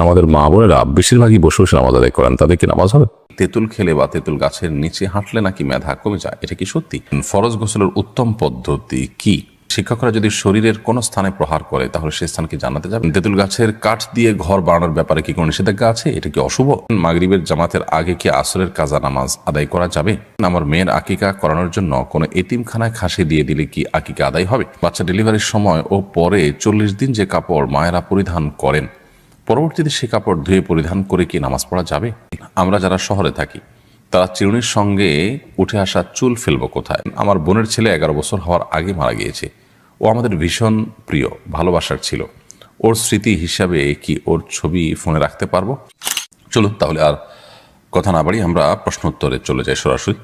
আমাদের মা বোনেরা বেশিরভাগই বসে বসে নামাজ আদায় করেন, তাদের কি নামাজ হবে? তেঁতুল খেলে বা তেঁতুল গাছের নিচে হাঁটলে নাকি মেধা কমে যায়, এটা কি সত্যি? ফরজ গোসলের উত্তম পদ্ধতি কি? শিক্ষকরা যদি শরীরের কোনো স্থানে প্রহার করে তাহলে সে স্থান কি জান্নাতে যাবে? তেঁতুল গাছের কাঠ দিয়ে ঘর বানানোর ব্যাপারে কি কোনো নিষেধাজ্ঞা আছে? এটা কি অশুভ? মাগরিবের জামাতের আগে কি আসরের কাজা নামাজ আদায় করা যাবে? আমার মেয়ের আকিকা করানোর জন্য কোনো এতিমখানায় খাসি দিয়ে দিলে কি আকিকা আদায় হবে? বাচ্চা ডেলিভারির সময় ও পরে 40 দিন যে কাপড় মায়েরা পরিধান করেন, পরবর্তীতে সে কাপড় ধুয়ে পরিধান করে কি নামাজ পড়া যাবে? আমরা যারা শহরে থাকি তারা চিরুনির সঙ্গে উঠে আসা চুল ফেলবো কোথায়? আমার বোনের ছেলে 11 বছর হওয়ার আগে মারা গিয়েছে। ও আমাদের ভীষণ প্রিয়, ভালোবাসার ছিল। ওর স্মৃতি হিসাবে কি ওর ছবি ফোনে রাখতে পারবো? চলুন তাহলে আর কথা না বাড়ি আমরা প্রশ্ন উত্তরে চলে যাই সরাসরি।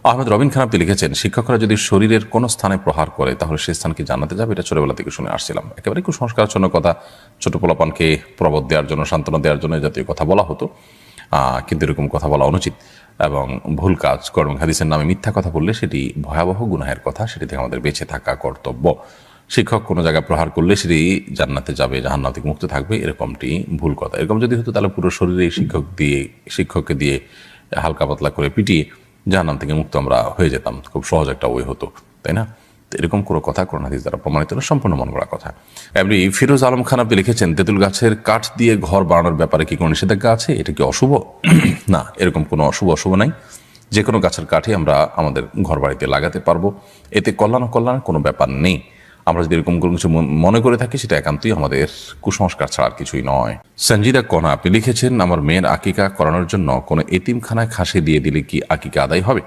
আহমেদ রবিন খান আপনি লিখেছেন, শিক্ষকরা যদি শরীরের কোনো স্থানে প্রহার করে তাহলে সেই স্থান কি জান্নাতে যাবে? এটা ছোটবেলা থেকে শুনে আসছিলাম। একেবারে কুসংস্কারাচ্ছন্ন কথা, ছোট পোলাপানকে প্রবোধ দেওয়ার জন্য, সান্ত্বনা দেওয়ার জন্য জাতীয় কথা বলা হতো, কিন্তু এরকম কথা বলা অনুচিত এবং ভুল কাজ। কর্ম হাদিসের নামে মিথ্যা কথা বললে সেটি ভয়াবহ গুনাহের কথা, সেটি থেকে আমাদের বেঁচে থাকা কর্তব্য। শিক্ষক কোনো জায়গায় প্রহার করলে সেটি জান্নাতে যাবে, জাহান্নাম থেকে মুক্ত থাকবে, এরকমটি ভুল কথা। এরকম যদি হতো তাহলে পুরো শরীরে শিক্ষককে দিয়ে হালকা পাতলা করে পিটিয়ে জাহান্নাম থেকে মুক্ত আমরা হয়ে যেতাম। খুব সহজ একটা ওয়ে হতো, তাই না? তো এরকম কোনো কথা কোরআন হাদিস দ্বারা প্রমাণিত না, সম্পূর্ণ মন গড়া কথা। এমনি ফিরোজ আলম খান আপনি লিখেছেন, তেঁতুল গাছের কাঠ দিয়ে ঘর বানানোর ব্যাপারে কি কোনো নিষেধাজ্ঞা আছে? এটা কি অশুভ? না, এরকম কোনো অশুভ নাই। যে কোনো গাছের কাঠই আমরা আমাদের ঘর বাড়িতে লাগাতে পারবো, এতে কল্যাণের কোনো ব্যাপার নেই। আমরা যদি এরকম কোনো কিছু মনে করে থাকি সেটা একান্তই আমাদের কুসংস্কার ছাড়া আর কিছুই নয়। সঞ্জিদা কনা আপনি লিখেছেন, আমার মেয়ের আকিকা করানোর জন্য কোনো এতিমখানায় খাসি দিয়ে দিলে কি আকিকা আদায় হবে?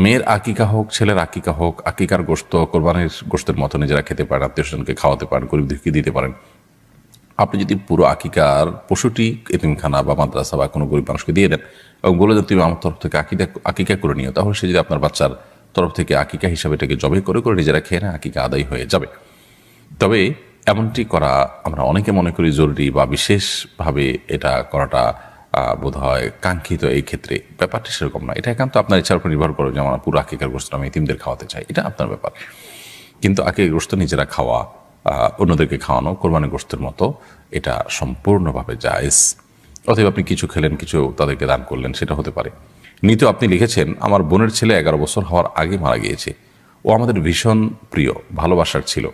মেয়ের আকিকা হোক, ছেলের আকিকা হোক, আকিকার গোশত কোরবানির গোশতের মতো নিজেরা খেতে পারেন, আত্মীয় স্বজনকে খাওয়াতে পারেন, গরিব দুঃখীকে দিতে পারেন। আপনি যদি পুরো আকিকার পশুটি এতিমখানা বা মাদ্রাসা বা কোনো গরিব মানুষকে দিয়ে দেন এবং বলে দেন তুমি আমার তরফ থেকে আকিকা করে নিও, তাহলে সে যদি আপনার বাচ্চার তরফ থেকে আকিকা হিসাবে এটাকে জবে করে নিজেরা খেয়ে না, আকিকা আদায় হয়ে যাবে। তবে এমনটি করা আমরা অনেকে মনে করি জরুরি বা বিশেষভাবে এটা করাটা বোধ হয় কাঙ্ক্ষিত। এই ক্ষেত্রে ব্যাপারটি সেরকম না, এটা একান্ত আপনার ইচ্ছার উপর নির্ভর করে। যেমন পুরো আকিকার গোশত আমি এতিমদের খাওয়াতে চাই, এটা আপনার ব্যাপার। কিন্তু আকিকার গোশত নিজেরা খাওয়া, অন্যদেরকে খাওয়ানো কোরবানির গোশতের মতো, এটা সম্পূর্ণভাবে জায়েজ। অতএব আপনি কিছু খেলেন, কিছু তাদেরকে দান করলেন, সেটা হতে পারে। নিতো আপনি লিখেছেন, আমার বোনের ছেলে 11 বছর হওয়ার আগে মারা গিয়েছে। ও আমাদের ভীষণ প্রিয়, ভালোবাসার ছিল।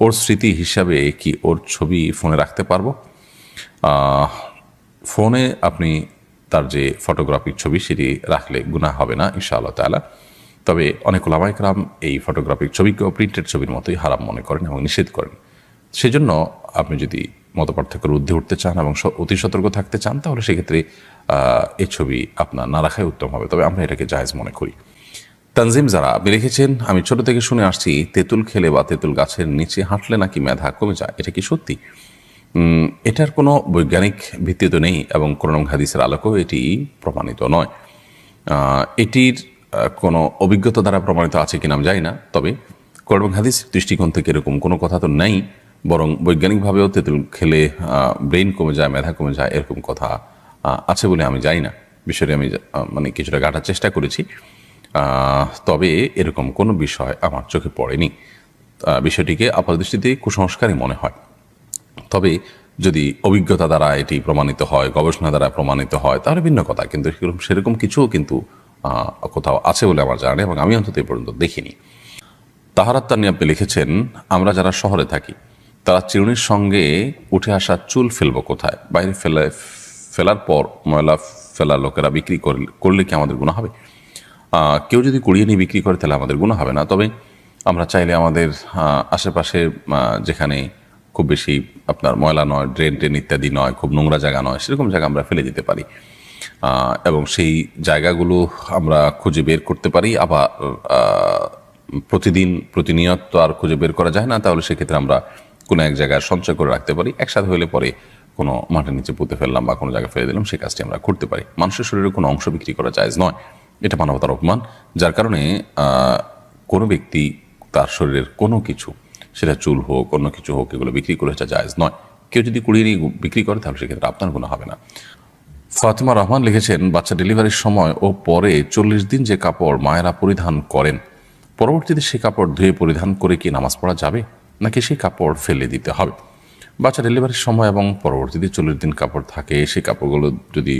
ওর স্মৃতি হিসাবে কি ওর ছবি ফোনে রাখতে পারবো? ফোনে আপনি তার যে ফটোগ্রাফির ছবি সেটি রাখলে গুনাহ হবে না ইনশাআল্লাহ তাআলা। তবে অনেক ওলামায়ে কেরাম এই ফটোগ্রাফিক ছবিকেও প্রিন্টেড ছবির মতোই হারাম মনে করেন এবং নিষেধ করেন। সেজন্য আপনি যদি মতপার্থক্যের ঊর্ধ্বে উঠতে চান এবং অতি সতর্ক থাকতে চান, তাহলে সেক্ষেত্রে এই ছবি আপনার না রাখাই উত্তম হবে। তবে আমরা এটাকে জায়েজ মনে করি। তানজিম যারা আপনি লিখেছেন, আমি ছোট থেকে শুনে আসছি তেঁতুল খেলে বা তেঁতুল গাছের নিচে হাঁটলে নাকি মেধা কমে যায়, এটা কি সত্যি? এটার কোনো বৈজ্ঞানিক ভিত্তি তো নেই এবং কোরআন হাদিসের আলোকেও এটি প্রমাণিত নয়। এটির কোনো অভিজ্ঞতা দ্বারা প্রমাণিত আছে কিনা আমি জানি না। তবে কোরআন হাদিস দৃষ্টিকোণ থেকে এরকম কোনো কথা তো নেই, বরং বৈজ্ঞানিকভাবেও তেঁতুল খেলে ব্রেইন কমে যায়, মেধা কমে যায়, এরকম কথা আছে বলে আমি জানি না। বিষয়টি আমি মানে কিছুটা ঘাটার চেষ্টা করেছি, তবে এরকম কোনো বিষয় আমার চোখে পড়েনি। বিষয়টিকে আপাতদৃষ্টিতে কুসংস্কারই মনে হয়। তবে যদি অভিজ্ঞতা দ্বারা এটি প্রমাণিত হয়, গবেষণা দ্বারা প্রমাণিত হয়, তাহলে ভিন্ন কথা। কিন্তু সেরকম কিছুও কিন্তু কোথাও আছে বলে আমার জানা নেই এবং আমি অন্তত এ পর্যন্ত দেখিনি। তাহারাত তানি আপনি লিখেছেন, আমরা যারা শহরে থাকি তারা চিরুনির সঙ্গে উঠে আসা চুল ফেলবো কোথায়? বাইরে ফেলার পর ময়লা ফেলা লোকেরা বিক্রি করলে কি আমাদের গুনাহ হবে? কেউ যদি কুড়িয়ে নিয়ে বিক্রি করে তাহলে আমাদের গুনাহ হবে না। তবে আমরা চাইলে আমাদের আশেপাশে যেখানে খুব বেশি আপনার ময়লা নয়, ড্রেন ইত্যাদি নয়, খুব নোংরা জায়গা নয়, সেরকম জায়গা আমরা ফেলে দিতে পারি এবং সেই জায়গাগুলো আমরা খুঁজে বের করতে পারি। আবার প্রতিনিয়ত তো আর খুঁজে বের করা যায় না, তাহলে সেক্ষেত্রে আমরা কোনো এক জায়গায় সঞ্চয় করে রাখতে পারি। একসাথে হলে পরে কোনো মাটির নিচে পুঁতে ফেললাম বা কোনো জায়গায় ফেলে দিলাম, সেই কাজটি আমরা করতে পারি। মানুষের শরীরে কোনো অংশ বিক্রি করা জায়েজ নয়, এটা মানবতার অপমান। যার কারণে কোনো ব্যক্তি তার শরীরের কোনো কিছু, সেটা চুল হোক, অন্য কিছু হোক, এগুলো বিক্রি করে এটা জায়েজ নয়। কেউ যদি কুড়িয়ে নিয়ে বিক্রি করে তাহলে সেক্ষেত্রে আপনার গুনাহ হবে না। ফাতিমা রহমান লিখেছেন, বাচ্চা ডেলিভারির সময় ও পরে 40 দিন যে কাপড় মায়েরা পরিধান করেন, পরবর্তীতে সে কাপড় ধুয়ে পরিধান করে কি নামাজ পড়া যাবে, নাকি সেই কাপড় ফেলে দিতে হবে? বাচ্চা ডেলিভারির সময় এবং পরবর্তীতে 40 দিন কাপড় থাকে, সেই কাপড়গুলো যদি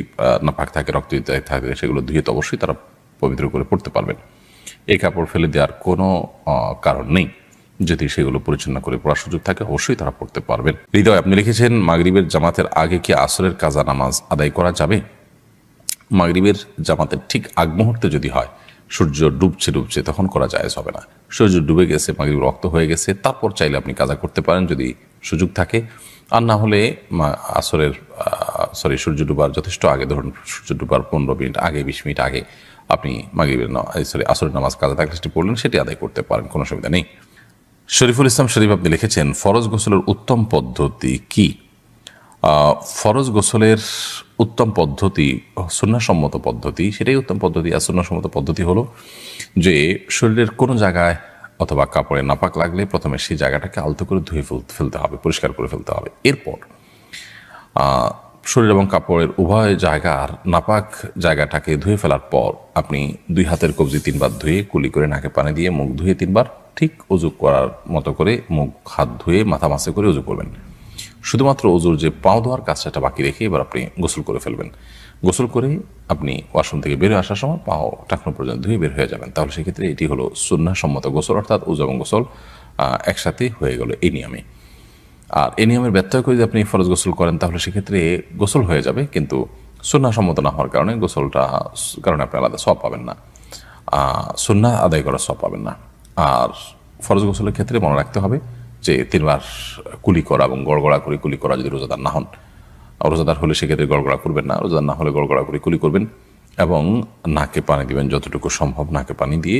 নাপাক থাকে, রক্ত থাকে, সেগুলো ধুয়ে তো অবশ্যই তারা পবিত্র করে পড়তে পারবেন। এই কাপড় ফেলে দেওয়ার কোনো কারণ নেই। যদি সেগুলো পরিচ্ছন্ন করে পড়ার সুযোগ থাকে অবশ্যই তারা পড়তে পারবেন। হৃদয় আপনি লিখেছেন, মাগরিবের জামাতের আগে কি আসরের কাজা নামাজ আদায় করা যাবে? মাগরিবের জামাতের ঠিক আগ মুহূর্তে যদি হয়, সূর্য ডুবছে তখন করা জায়েজ হবে না। সূর্য ডুবে গেছে, মাগরিব রক্ত হয়ে গেছে, তারপর চাইলে আপনি কাজা করতে পারেন যদি সুযোগ থাকে। আর না হলে আসরের সূর্য ডুবার যথেষ্ট আগে, ধরুন সূর্য ডুবার 15 মিনিট আগে, 20 মিনিট আগে আপনি মাগরিবের আসরের নামাজ কাজা থাকলে সেটি পড়লেন, সেটি আদায় করতে পারেন, কোনো অসুবিধা নেই। শরীফুল ইসলাম শরীফ আপনি লিখেছেন, ফরজ গোসলের উত্তম পদ্ধতি কি? ফরজ গোসলের উত্তম পদ্ধতি, সুন্নাহসম্মত পদ্ধতি, সেটাই উত্তম পদ্ধতি। আর সুন্নাহসম্মত পদ্ধতি হলো যে শরীরের কোনো জায়গায় অথবা কাপড়ে নাপাক লাগলে প্রথমে সেই জায়গাটাকে আলতো করে ধুয়ে ফেলতে হবে, পরিষ্কার করে ফেলতে হবে। এরপর শরীর এবং কাপড়ের উভয় জায়গার নাপাক জায়গাটাকে ধুয়ে ফেলার পর আপনি 2 হাতের কবজি 3 বার ধুয়ে কুলি করে নাকে পানি দিয়ে মুখ ধুয়ে 3 বার ঠিক উজু করার মতো করে মুখ হাত ধুয়ে মাথা মাসে করে উজু করবেন। শুধুমাত্র উজুর যে পাও ধোয়ার কাজটা বাকি রেখে এবার আপনি গোসল করে ফেলবেন। গোসল করে আপনি ওয়াশরুম থেকে বের হয়ে আসার সময় পাও টাকনো পর্যন্ত ধুয়ে বের হয়ে যাবেন। তাহলে সেক্ষেত্রে এটি হলো সুন্নাহসম্মত গোসল, অর্থাৎ উজু এবং গোসল একসাথে হয়ে গেল এই নিয়মে। আর এই নিয়মের ব্যত্যয় করে যদি আপনি ফরজ গোসল করেন তাহলে সেক্ষেত্রে গোসল হয়ে যাবে, কিন্তু সুন্নাহসম্মত না হওয়ার কারণে কারণে আপনি আলাদা সওয়াব পাবেন না, সুন্নাহ আদায় করার সওয়াব পাবেন না। আর ফরজ গোসলের ক্ষেত্রে মনে রাখতে হবে যে 3 বার কুলি করা এবং গড়গড়া করে কুলি করা, যদি রোজাদার না হন। রোজাদার হলে সেক্ষেত্রে গড়গড়া করবেন না, রোজাদার না হলে গড়গড়া করে কুলি করবেন এবং নাকে পানি দিবেন, যতটুকু সম্ভব নাকে পানি দিয়ে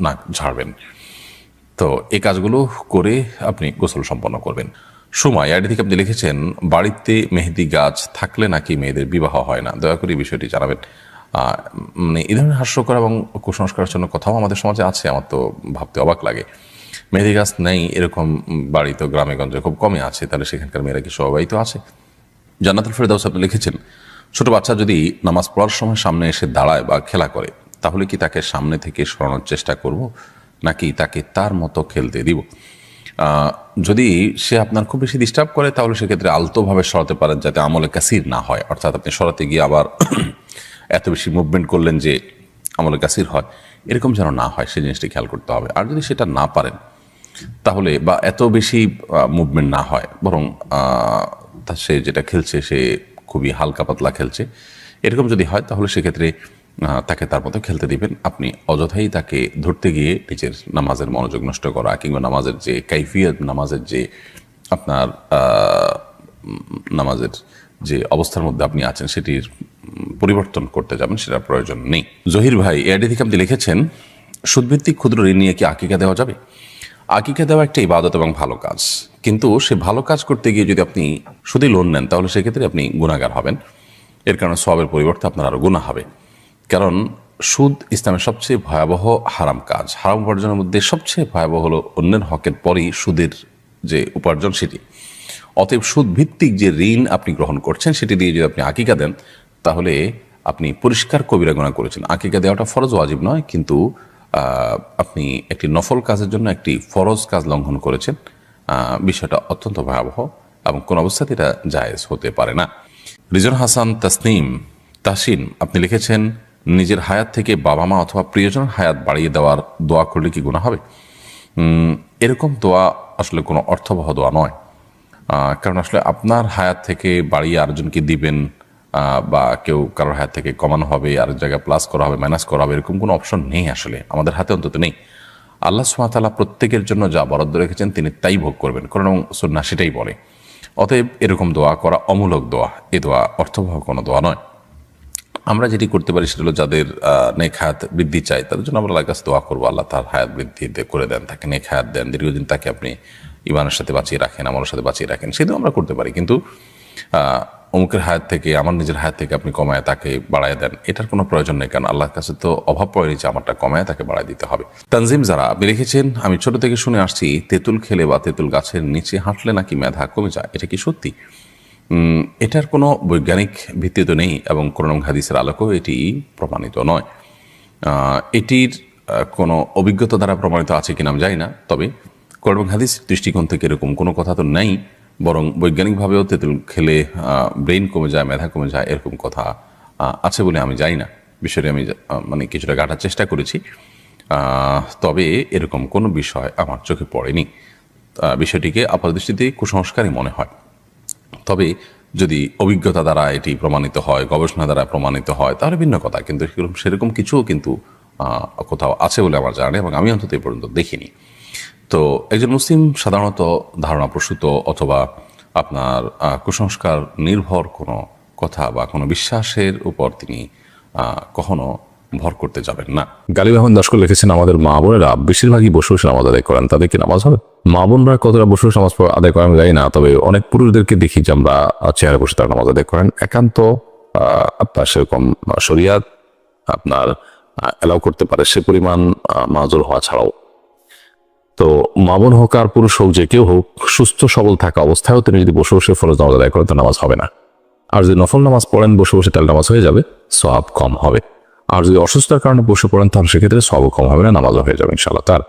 নাক ঝাড়বেন। তো এই কাজগুলো করে আপনি গোসল সম্পন্ন করবেন। সময় আইডি থেকে আপনি লিখেছেন, বাড়িতে মেহেদি গাছ থাকলে নাকি মেয়েদের বিবাহ হয় না? দয়া করে এই বিষয়টি জানাবেন। মানে এই ধরনের হাস্যকর এবং কুসংস্কারের জন্য কথাও আমাদের সমাজে আছে, আমার তো ভাবতে অবাক লাগে। মেহেদি গাছ নেই এরকম বাড়ি তো গ্রামে গঞ্জে খুব কমই আছে, তাহলে সেখানকার মেয়েরা কি সবাই তো আছে? জান্নাতুল ফেরদাউস আপনি লিখেছেন, ছোট বাচ্চা যদি নামাজ পড়ার সময় সামনে এসে দাঁড়ায় বা খেলা করে তাহলে কি তাকে সামনে থেকে সরানোর চেষ্টা করব নাকি তাকে তার মতো খেলতে দিব? যদি সে আপনার খুব বেশি ডিস্টার্ব করে তাহলে সেক্ষেত্রে আলতোভাবে সরাতে পারেন, যাতে আমলে কাসির না হয়, অর্থাৎ আপনি সরাতে গিয়ে আবার এত বেশি মুভমেন্ট করলেন যে আমলে কাসির হয়, এরকম যেন না হয় সেই জিনিসটি খেয়াল করতে হবে। আর যদি সেটা না পারেন তাহলে, বা এত বেশি মুভমেন্ট না হয়, বরং সে যেটা খেলছে সে খুবই হালকা পাতলা খেলছে, এরকম যদি হয় তাহলে সেক্ষেত্রে তাকে তার মতো খেলতে দিবেন। আপনি অযথাই তাকে ধরতে গিয়ে নিজের নামাজের মনোযোগ নষ্ট করা কিংবা নামাজের যে কাইফিয়ত, নামাজের যে আপনার নামাজের যে অবস্থার মধ্যে আপনি আছেন সেটির পরিবর্তন করতে যাবেন, সেটার প্রয়োজন নেই। জহির ভাই এআইডি থেকে আপনি লিখেছেন, সুদভিত্তিক ক্ষুদ্র ঋণ নিয়ে কি আকিকা দেওয়া যাবে? আকিকা দেওয়া একটা ইবাদত এবং ভালো কাজ, কিন্তু সে ভালো কাজ করতে গিয়ে যদি আপনি সুদে লোন নেন তাহলে সেক্ষেত্রে আপনি গুনাহগার হবেন। এর কারণে সওয়াবের পরিবর্তে আপনার আরও গুনাহ হবে। কারণ সুদ ইসলামের সবচেয়ে ভয়াবহ হারাম কাজ। হারাম উপার্জনের মধ্যে সবচেয়ে ভয়াবহ হলো অন্যের হকের পরেই সুদের যে উপার্জন সেটি। অতএব সুদ ভিত্তিক যে ঋণ আপনি গ্রহণ করছেন সেটি দিয়ে যদি আপনি আকিকা দেন তাহলে আপনি পরিষ্কার কবিরা গুনাহ করেছেন। আকিকা দেওয়াটা ফরজ ওয়াজিব নয়, কিন্তু আপনি একটি নফল কাজের জন্য একটি ফরজ কাজ লঙ্ঘন করেছেন। বিষয়টা অত্যন্ত ভয়াবহ এবং কোন অবস্থাতে এটা জায়েজ হতে পারে না। রিজন হাসান তাসিন আপনি লিখেছেন, নিজের হায়াত থেকে বাবা মা অথবা প্রিয়জনের হায়াত বাড়িয়ে দেওয়ার দোয়া করলে কি গুনাহ হবে? এরকম দোয়া আসলে কোনো অর্থবহ দোয়া নয়। কারণ আসলে আপনার হায়াত থেকে বাড়িয়ে আরেকজনকে দিবেন বা কেউ কারোর হায়াত থেকে কমানো হবে, আরেক জায়গায় প্লাস করা হবে, মাইনাস করা হবে, এরকম কোনো অপশন নেই, আসলে আমাদের হাতে অন্তত নেই। আল্লাহ সুবহানাহু ওয়া তাআলা প্রত্যেকের জন্য যা বরাদ্দ রেখেছেন তিনি তাই ভোগ করবেন, কারণ সুন্নাহ সেটাই বলে। অতএব এরকম দোয়া করা অমূলক দোয়া, এ দোয়া অর্থবহ কোনো দোয়া নয়। আমরা যেটি করতে পারি সেটা হলো যাদের নেক হায়াত বৃদ্ধি চাই তাদের জন্য আমরা আল্লাহর কাছে দোয়া করবো, আল্লাহ তার হায়াত বৃদ্ধি করে দেন, তাকে নেক হায়াত দেন, দীর্ঘদিন তাকে আপনি ইমানের সাথে বাঁচিয়ে রাখেন, আমলের সাথে বাঁচিয়ে রাখেন, সেই দোয়া আমরা করতে পারি। কিন্তু অমুকের হায়াত থেকে আমার নিজের হায়াত থেকে আপনি কমায় তাকে বাড়ায় দেন, এটার কোনো প্রয়োজন নেই, কারণ আল্লাহর কাছে তো অভাব পড়েনি যে আমারটা কমায় তাকে বাড়ায় দিতে হবে। তানজিম যারা আপনি লিখেছেন, আমি ছোট থেকে শুনে আসছি তেঁতুল খেলে বা তেঁতুল গাছের নিচে হাঁটলে নাকি মেধা কমে যায়, এটা কি সত্যি? এটার কোনো বৈজ্ঞানিক ভিত্তি তো নেই এবং কোরআন এবং হাদিসের আলোকেও এটি প্রমাণিত নয়। এটির কোনো অভিজ্ঞতা দ্বারা প্রমাণিত আছে কিনা আমি জানি না, তবে কোরআন এবং হাদিস দৃষ্টিকোণ থেকে এরকম কোনো কথা তো নেই বরং বৈজ্ঞানিকভাবেও তেঁতুল খেলে ব্রেইন কমে যায়, মেধা কমে যায়, এরকম কথা আছে বলে আমি জানি না। বিষয়টি আমি মানে কিছুটা ঘাটার চেষ্টা করেছি, তবে এরকম কোনো বিষয় আমার চোখে পড়েনি। বিষয়টিকে আপাতদৃষ্টিতে কুসংস্কারই মনে হয়। তবে যদি অভিজ্ঞতা দ্বারা এটি প্রমাণিত হয়, গবেষণা দ্বারা প্রমাণিত হয়, তাহলে ভিন্ন কথা। কিন্তু সেরকম কিছুও কিন্তু কোথাও আছে বলে আমার জানা নেই, এবং আমি অন্তত এ পর্যন্ত দেখিনি। তো একজন মুসলিম সাধারণত ধারণাপ্রসূত অথবা আপনার কুসংস্কার নির্ভর কোনো কথা বা কোনো বিশ্বাসের উপর তিনি কখনো ভর করতে যাবেন না। গালিব আহমেদ লস্কর লিখেছেন, আমাদের মা বোনেরা বেশিরভাগই বসে বসে নামাজ আদায় করেন, তাদের কি নামাজ হবে? মা বোনরা কতটা বসে বসে নামাজ আদায় করেন আমি জানি না, তবে অনেক পুরুষদেরকে দেখি যে আমরা চেয়ারে বসে তারা নামাজ আদায় করেন। একান্ত আপনার সেরকম শরিয়াত আপনার অ্যালাউ করতে পারে সে পরিমাণ মাজুর হওয়া ছাড়াও। তো মা বোন হোক আর পুরুষ হোক, যে কেউ হোক, সুস্থ সবল থাকা অবস্থায়ও তিনি যদি বসে বসে ফরজ নামাজ আদায় করেন, তো নামাজ হবে না। আর যদি নফল নামাজ পড়েন বসে বসে, তাহলে নামাজ হয়ে যাবে, সওয়াব কম হবে। আর যদি অসুস্থতার কারণে বসে পড়েন, তাহলে সেক্ষেত্রে সওয়াবও কম হবে না, নামাজও হয়ে যাবে ইনশাআল্লাহ। তার